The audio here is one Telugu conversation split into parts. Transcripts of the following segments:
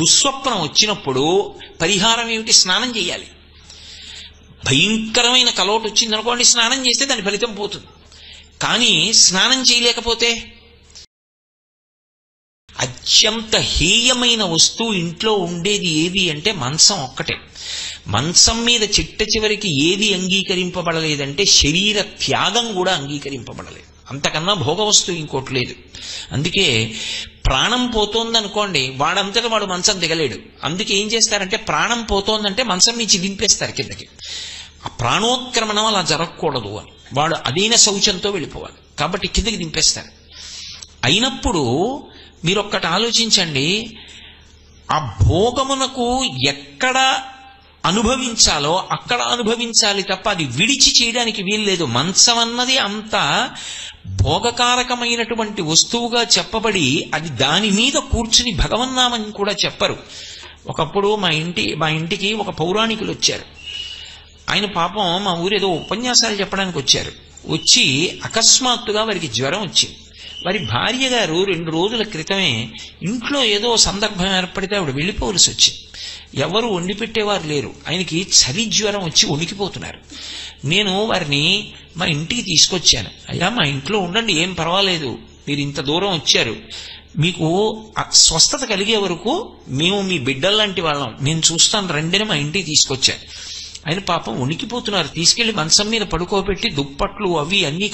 దుస్వప్నం వచ్చినప్పుడు పరిహారం ఏమిటి? స్నానం చేయాలి. భయంకరమైన కలోటు వచ్చిందనుకోండి, స్నానం చేస్తే దాని ఫలితం పోతుంది. కానీ స్నానం చేయలేకపోతే అత్యంత హేయమైన వస్తువు ఇంట్లో ఉండేది ఏది అంటే మంచం ఒక్కటే. మంచం మీద చిట్ట చివరికి ఏది అంగీకరింపబడలేదంటే శరీర త్యాగం కూడా అంగీకరింపబడలేదు. అంతకన్నా భోగ వస్తువు ఇంకోటి లేదు. అందుకే ప్రాణం పోతోందనుకోండి, వాడంతటా వాడు మంచం దిగలేడు. అందుకే ఏం చేస్తారంటే ప్రాణం పోతోందంటే మంచం నుంచి దింపేస్తారు కిందకి. ఆ ప్రాణోత్క్రమణం అలా జరగకూడదు అని వాడు అదైన శౌచంతో వెళ్ళిపోవాలి కాబట్టి కిందకి దింపేస్తారు. అయినప్పుడు మీరు ఒక్కటి ఆలోచించండి, ఆ భోగమునకు ఎక్కడ అనుభవించాలో అక్కడ అనుభవించాలి తప్ప అది విడిచి చేయడానికి వీలు లేదు. మంచం అన్నది అంత భోగకారకమైనటువంటి వస్తువుగా చెప్పబడి అది దాని మీద కూర్చుని భగవన్నామని కూడా చెప్పరు. ఒకప్పుడు మా ఇంటికి ఒక పౌరాణికులు వచ్చారు. ఆయన పాపం మా ఊరేదో ఉపన్యాసాలు చెప్పడానికి వచ్చారు. వచ్చి అకస్మాత్తుగా వారికి జ్వరం వచ్చింది. వారి భార్య గారు 2 రోజుల క్రితమే ఇంట్లో ఏదో సందర్భం ఏర్పడితే ఆవిడ వెళ్ళిపోవలసి వచ్చింది. ఎవరు వండి పెట్టేవారు లేరు. ఆయనకి చలి జ్వరం వచ్చి వణికిపోతున్నారు. నేను వారిని మా ఇంటికి తీసుకొచ్చాను. అయ్యా మా ఇంట్లో ఉండండి, ఏం పర్వాలేదు, మీరు ఇంత దూరం వచ్చారు, మీకు స్వస్థత కలిగే వరకు మేము మీ బిడ్డల్లాంటి వాళ్ళం, నేను చూస్తాను రండిని మా ఇంటికి తీసుకొచ్చాను. ఆయన పాపం వణికిపోతున్నారు. తీసుకెళ్లి మంచం మీద పడుకోబెట్టి దుప్పట్లు అవి అన్నీ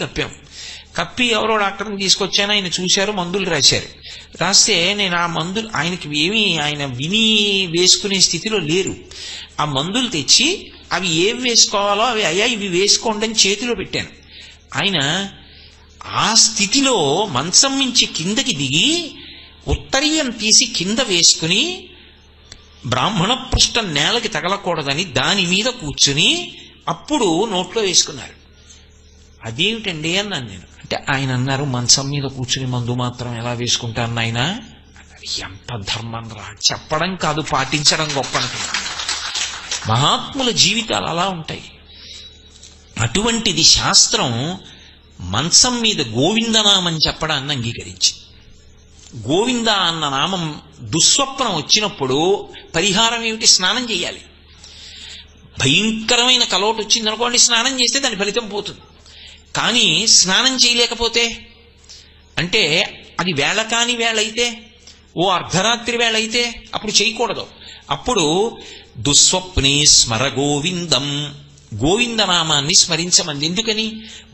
కప్పి ఎవరో డాక్టర్ని తీసుకొచ్చాను. ఆయన చూశారు, మందులు రాశారు. రాస్తే నేను ఆ మందులు ఆయన విని వేసుకునే స్థితిలో లేరు. ఆ మందులు తెచ్చి అవి ఏం వేసుకోవాలో అవి అయ్యా ఇవి వేసుకోండి అని చేతిలో పెట్టాను. ఆయన ఆ స్థితిలో మంచం నుంచి కిందకి దిగి ఉత్తరీయం తీసి కింద వేసుకుని బ్రాహ్మణ పృష్ఠం నేలకి తగలకూడదని దాని మీద కూర్చుని అప్పుడు నోట్లో వేసుకున్నారు. అదేమిటండి అన్నాను నేను. అంటే ఆయన అన్నారు, మంచం మీద కూర్చుని మందు మాత్రం ఎలా వేసుకుంటాను నాయన. ఎంత ధర్మం రా, చెప్పడం కాదు పాటించడం గొప్ప అనుకున్నాను. మహాత్ముల జీవితాలు అలా ఉంటాయి. అటువంటిది శాస్త్రం మంచం మీద గోవిందనామం చెప్పడాన్ని అంగీకరించి, గోవింద అన్న నామం దుస్వప్నం వచ్చినప్పుడు పరిహారం ఏమిటి? స్నానం చేయాలి. భయంకరమైన కలోటు వచ్చిందనుకోండి, స్నానం చేస్తే దాని ఫలితం పోతుంది. కానీ స్నానం చేయలేకపోతే అంటే అది వేళ కాని వేళ అయితే, ఓ అర్ధరాత్రి వేళ అయితే అప్పుడు చేయకూడదు. అప్పుడు దుస్వప్నే స్మర గోవిందం, గోవిందనామాన్ని స్మరించమంది. ఎందుకని?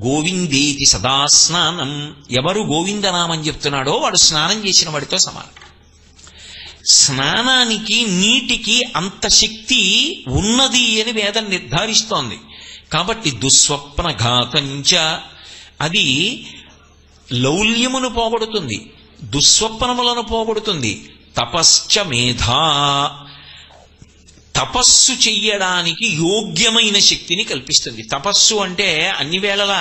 గోవిందేతి సదా స్నానం. ఎవరు గోవిందనామం చెప్తున్నాడో వాడు స్నానం చేసిన వాడితో సమానం. స్నానానికి నీటికి అంత శక్తి ఉన్నది అని వేదం నిర్ధారిస్తోంది. కాబట్టి దుస్వప్న ఘాతంచ, అది లౌల్యమును పోగొడుతుంది, దుస్వప్నములను పోగొడుతుంది. తపశ్చ మేధా, తపస్సు చెయ్యడానికి యోగ్యమైన శక్తిని కల్పిస్తుంది. తపస్సు అంటే అన్ని వేళలా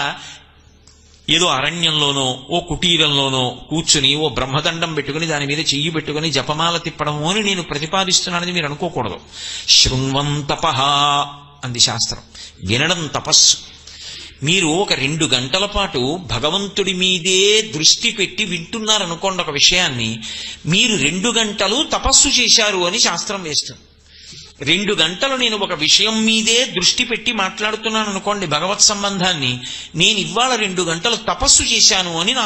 ఏదో అరణ్యంలోనో ఓ కుటీరంలోనో కూర్చుని ఓ బ్రహ్మదండం పెట్టుకుని దాని మీద చెయ్యి పెట్టుకుని జపమాల తిప్పడము అని నేను ప్రతిపాదిస్తున్నానని మీరు అనుకోకూడదు. శృణ్వంతపః అంది శాస్త్రం. వినడం తపస్సు. మీరు ఒక 2 గంటల పాటు భగవంతుడి మీదే దృష్టి పెట్టి వింటున్నారనుకోండి ఒక విషయాన్ని, మీరు 2 గంటలు తపస్సు చేశారు అని శాస్త్రం వేస్తుంది. 2 గంటలు నేను ఒక విషయం మీదే దృష్టి పెట్టి మాట్లాడుతున్నాను అనుకోండి భగవత్ సంబంధాన్ని, నేను ఇవాళ 2 గంటలు తపస్సు చేశాను అని నా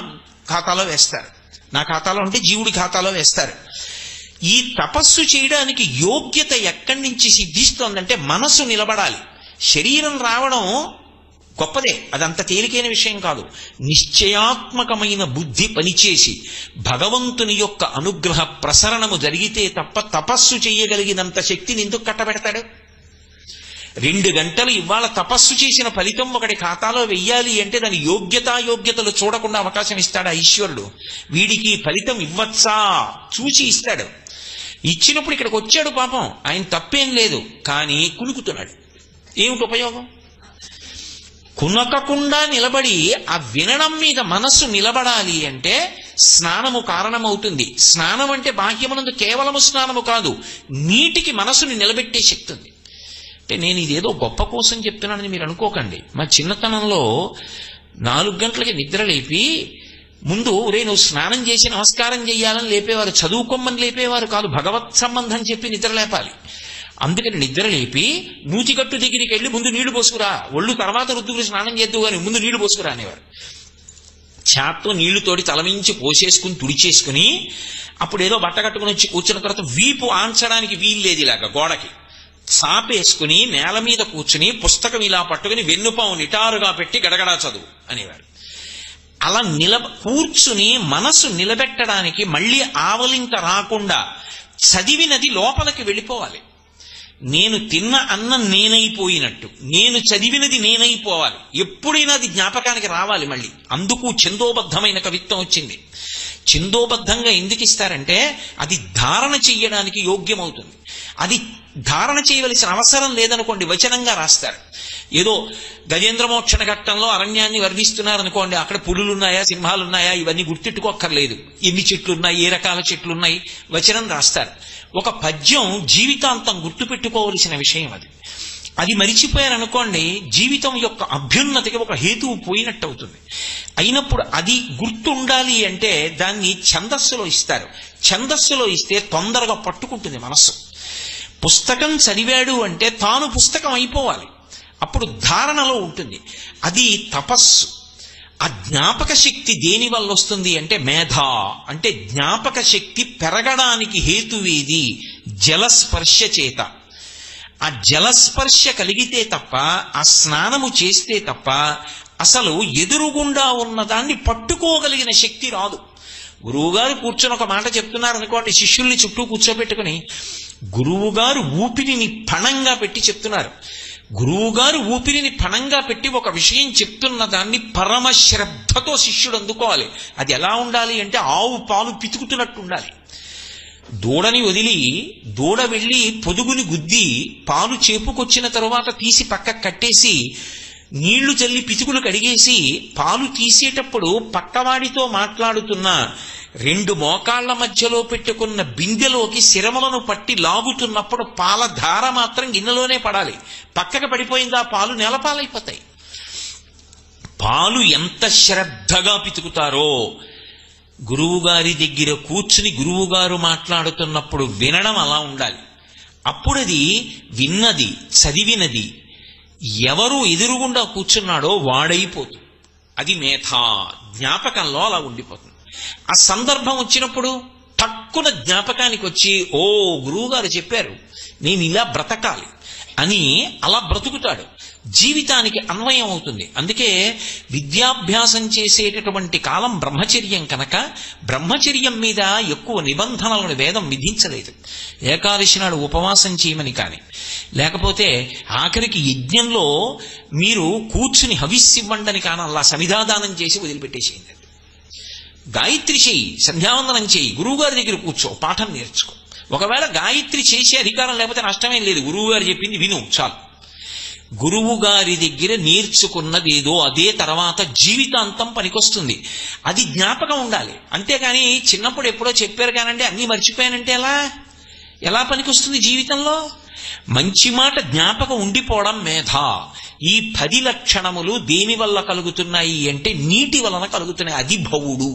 ఖాతాలో వేస్తారు. నా ఖాతాలో అంటే జీవుడి ఖాతాలో వేస్తారు. ఈ తపస్సు చేయడానికి యోగ్యత ఎక్కడి నుంచి సిద్ధిస్తోందంటే మనసు నిలబడాలి. శరీరం రావడం గొప్పదే, అదంత తేలికైన విషయం కాదు. నిశ్చయాత్మకమైన బుద్ధి పనిచేసి భగవంతుని యొక్క అనుగ్రహ ప్రసరణము జరిగితే తప్ప తపస్సు చేయగలిగినంత శక్తిని ఎందుకు కట్టబెడతాడు? 2 గంటలు ఇవాళ తపస్సు చేసిన ఫలితం ఒకటి ఖాతాలో వెయ్యాలి అంటే దాని యోగ్యతలు చూడకుండా అవకాశం ఇస్తాడు ఈశ్వరుడు. వీడికి ఫలితం ఇవ్వచ్చా చూసి ఇస్తాడు. ఇచ్చినప్పుడు ఇక్కడికి వచ్చాడు పాపం, ఆయన తప్పేం లేదు, కానీ కులుకుతున్నాడు. ఏమిటి ఉపయోగం? కునకకుండా నిలబడి ఆ వినడం మీద మనస్సు నిలబడాలి అంటే స్నానము కారణమవుతుంది. స్నానం అంటే బాహ్యమునందు కేవలము స్నానము కాదు, నీటికి మనసుని నిలబెట్టే శక్తి ఉంది. అంటే నేను ఇదేదో గొప్ప కోసం చెప్తున్నానని మీరు అనుకోకండి. మా చిన్నతనంలో 4 గంటలకి నిద్ర లేపి ముందు ఒరే నువ్వు స్నానం చేసి నమస్కారం చెయ్యాలని లేపేవారు, చదువుకోమని లేపేవారు కాదు, భగవత్ సంబంధం చెప్పి నిద్ర లేపాలి. అందుకని నిద్ర లేపి నూతిగట్టు దగ్గరికి వెళ్ళి ముందు నీళ్లు పోసుకురా, ఒళ్ళు తర్వాత రుద్దుకుని స్నానం చేద్దు కానీ ముందు నీళ్లు పోసుకురా అనేవారు. చేత్తో నీళ్లుతోటి తలమించి పోసేసుకుని తుడిచేసుకుని అప్పుడు ఏదో బట్ట కట్టుకుని వచ్చి కూర్చున్న తర్వాత వీపు ఆంచడానికి వీల్లేదు, ఇలాగా గోడకి సాపేసుకుని నేల మీద కూర్చుని పుస్తకం ఇలా పట్టుకుని వెన్నుపాము నిటారుగా పెట్టి గడగడా చదువు అనేవారు. అలా కూర్చుని మనసు నిలబెట్టడానికి మళ్ళీ ఆవలింత రాకుండా చదివినది లోపలికి వెళ్ళిపోవాలి. నేను తిన్న అన్నం నేనైపోయినట్టు, నేను చదివినది నేనైపోవాలి, ఎప్పుడైనా అది జ్ఞాపకానికి రావాలి మళ్ళీ. అందుకు ఛందోబద్ధమైన కవిత్వం వచ్చింది. ఛందోబద్ధంగా ఎందుకు ఇస్తారంటే అది ధారణ చెయ్యడానికి యోగ్యమవుతుంది. అది ధారణ చేయవలసిన అవసరం లేదనుకోండి, వచనంగా రాస్తారు. ఏదో గజేంద్రమోక్షణ ఘట్టంలో అరణ్యాన్ని వర్ణిస్తున్నారనుకోండి, అక్కడ పులులున్నాయా సింహాలున్నాయా ఇవన్నీ గుర్తెట్టుకోక్కర్లేదు, ఎన్ని చెట్లున్నాయి ఏ రకాల చెట్లున్నాయి వచనం రాస్తారు. ఒక పద్యం జీవితాంతం గుర్తుపెట్టుకోవలసిన విషయం అది. అది మరిచిపోయారనుకోండి జీవితం యొక్క అభ్యున్నతికి ఒక హేతువు పోయినట్టు అవుతుంది. అయినప్పుడు అది గుర్తుండాలి అంటే దాన్ని ఛందస్సులో ఇస్తారు. ఛందస్సులో ఇస్తే తొందరగా పట్టుకుంటుంది మనస్సు. పుస్తకం చదివాడు అంటే తాను పుస్తకం అయిపోవాలి, అప్పుడు ధారణలో ఉంటుంది. అది తపస్సు. ఆ జ్ఞాపక శక్తి దేని వల్ల వస్తుంది అంటే మేధ. అంటే జ్ఞాపక శక్తి పెరగడానికి హేతువేది జలస్పర్శ చేత. ఆ జలస్పర్శ కలిగితే తప్ప, ఆ స్నానము చేస్తే తప్ప అసలు ఎదురుగుండా ఉన్నదాన్ని పట్టుకోగలిగిన శక్తి రాదు. గురువుగారు కూర్చొని ఒక మాట చెప్తున్నారు అనుకోండి, శిష్యుల్ని చుట్టూ కూర్చోబెట్టుకుని గురువుగారు ఊపిరిని పణంగా పెట్టి చెప్తున్నారు. గురువుగారు ఊపిరిని పణంగా పెట్టి ఒక విషయం చెప్తున్న దాన్ని పరమ శ్రద్ధతో శిష్యుడు అందుకోవాలి. అది ఎలా ఉండాలి అంటే ఆవు పాలు పితుకుతున్నట్టు ఉండాలి. దూడని వదిలి దూడ వెళ్ళి పొదుగుని గుద్ది పాలు చేపుకొచ్చిన తరువాత తీసి పక్కకు కట్టేసి నీళ్లు చల్లి పితుకులు కడిగేసి పాలు తీసేటప్పుడు పక్కవాడితో మాట్లాడుతున్న రెండు మోకాళ్ల మధ్యలో పెట్టుకున్న బిందెలోకి శిరములను పట్టి లాగుతున్నప్పుడు పాల ధార మాత్రం గిన్నెలోనే పడాలి. పక్కకు పడిపోయిందా పాలు నేలపాలైపోతాయి. పాలు ఎంత శ్రద్ధగా పితుకుతారో గురువుగారి దగ్గర కూర్చుని గురువుగారు మాట్లాడుతున్నప్పుడు వినడం అలా ఉండాలి. అప్పుడది విన్నది చదివినది ఎవరు ఎదురుగుండా కూర్చున్నాడో వాడైపోతుంది. అది మేధా, జ్ఞాపకంలో అలా ఉండిపోతుంది. ఆ సందర్భం వచ్చినప్పుడు తక్కువ జ్ఞాపకానికి వచ్చి ఓ గురువుగారు చెప్పారు నేను ఇలా బ్రతకాలి అని అలా బ్రతుకుతాడు. జీవితానికి అన్వయం అవుతుంది. అందుకే విద్యాభ్యాసం చేసేటటువంటి కాలం బ్రహ్మచర్యం కనుక బ్రహ్మచర్యం మీద ఎక్కువ నిబంధనలను వేదం విధించలేదు. ఏకాదశి నాడు ఉపవాసం చేయమని కానీ, లేకపోతే ఆఖరికి యజ్ఞంలో మీరు కూర్చుని హవిస్సివ్వండని కానీ అలా సమిధాదానం చేసి వదిలిపెట్టేసేయండి. గాయత్రి చేయి, సంధ్యావందనం చేయి, గురువుగారి దగ్గర కూర్చో, పాఠం నేర్చుకో. ఒకవేళ గాయత్రి చేసే అధికారం లేకపోతే నష్టమేం లేదు, గురువుగారు చెప్పింది విను చాలు. గురువు గారి దగ్గర నేర్చుకున్నది ఏదో అదే తర్వాత జీవితాంతం పనికొస్తుంది. అది జ్ఞాపకం ఉండాలి. అంతేకాని చిన్నప్పుడు ఎప్పుడో చెప్పారు కానండి అన్నీ మర్చిపోయానంటే ఎలా పనికొస్తుంది జీవితంలో? మంచి మాట జ్ఞాపకం ఉండిపోవడం మేధ. ఈ 10 లక్షణములు దేని వల్ల కలుగుతున్నాయి అంటే నీటి వలన కలుగుతున్నాయి. అది భవుడు.